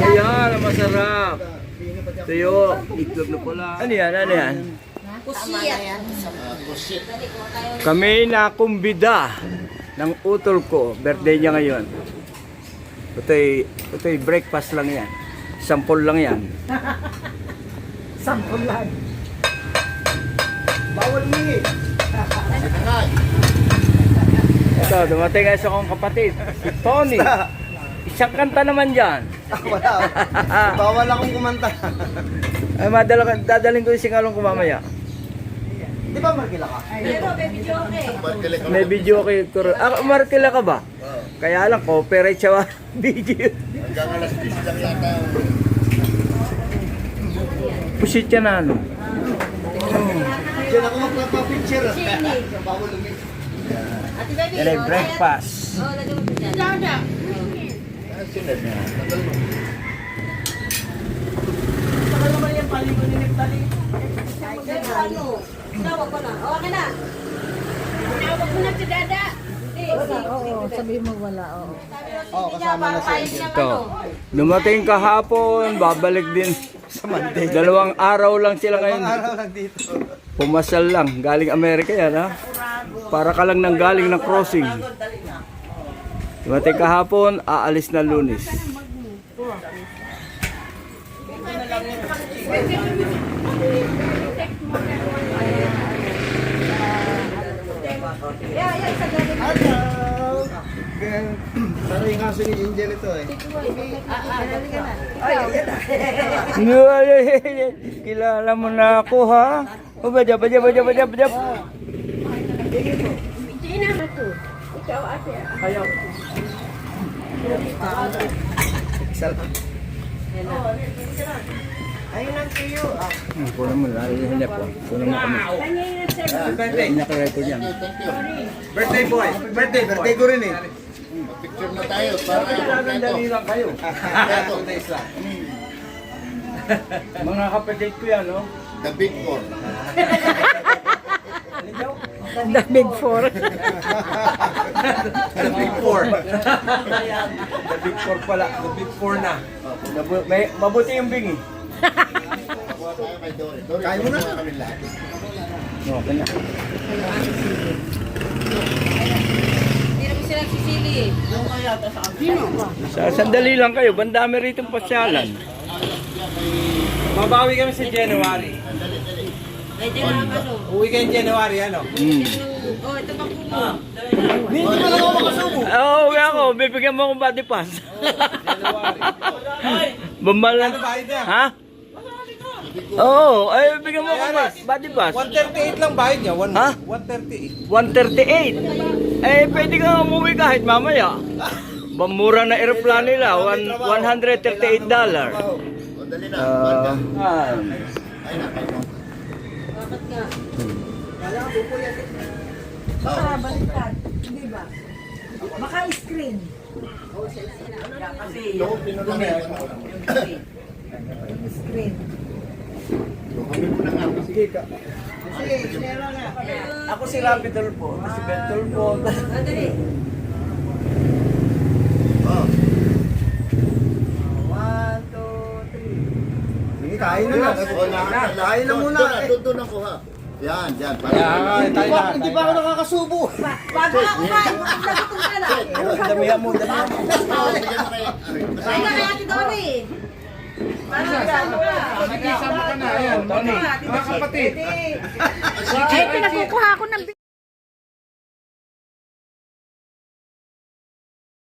Ayan, masarap. Tuyo. Itlog na pula. Ano yan? Ano yan? Kami nakumbida ng utol ko. Birthday niya ngayon. Ito'y breakfast lang yan. Sampol lang yan. Sampol lang. Bawal mingi. Ito, dumating nga sa kong kapatid. Si Tony. Isang kanta naman dyan. Wala. Bawal akong kumanta. Ay, dadaling ko yung singalong ko mamaya. Di ba Markila ka? May video kay Turo. Ah, Markila ka ba? Kaya lang, copyright siya video. Hanggang alas 10 lang yata. Pusit siya na ano. Diyan ako magpapapicture. Bawal mingi. Yan ay breakfast. Saka naman yung paligo ni Neptali. Tawag ko na. Okay na. Tawag mo na si Dada. Oo, sabihin mo wala, oo. Oo, kasama na siya. Ito. Dumating kahapon, babalik din. Sa Monday. 2 araw lang sila ngayon. Ibang araw lang dito. Pumasal lang. Galing Amerika yan, ha? Para ka lang nang galing ng crossing. Dumating kahapon, aalis na Lunes. Hello! Sana yung kaso ni Angel ito eh. Kilala mo na ako, ha? O, bajab. Ayaw. Isa lang. Ayun ang tuyo. Puno mo lang, hinap ko. Puno mo kami. Birthday. Nakarecord yan. Birthday boy. Birthday ko rin eh. Picture na tayo para kompleto. lang kayo. 2 days lang. Mga kapatid ko yan, no? The Big Four. The Big Four. The Big Four. The Big Four pala. The Big Four na. Mabuti yung bingi. Kuha tayo kay Dory. Dory, Kaya mo na. kuha kami lahat. No, kanya. Hindi naman sila sisili eh. Sandali lang kayo. Bandami rito pasyalan. Mabawi kami sa January. Pwede na ang ano. Uwi kayo January, ano? Oh, ito pa po. Hindi mo lang ako makasubo. Oo, ako. Bibigyan mo akong body pass. Bambalan. Ano bayad niya? Ha? Oo, ay bibigyan mo akong body pass. 138 lang bayad niya. Ha? 138. 138. Eh, pwede ka umuwi kahit mamaya. Bamura na aeroplano nila. $138. O, dali na. Banda. Ay, nakay mo. Bakit nga? Baka baliktad, di ba? Baka screen. Doon, pinulang yan. Screen. Kami mo na nga. Sige ka. Ako si Rapi Tulpo. Si Ben Tulpo. Dali. Oh. 1, 2, 3. Sige, kain na na. O, lahat. Kain na muna. Doon ako ha. Yan, yan. Hindi pa ako nakakasubo. Bago ako ba? Nagutom ka na. Damihan mo. Ay, na kaya si Dory. Parang kasama ka. Nag-isama ka na. Ayan, Tony. Mga kapatid. Ay, pinakukuha ko ng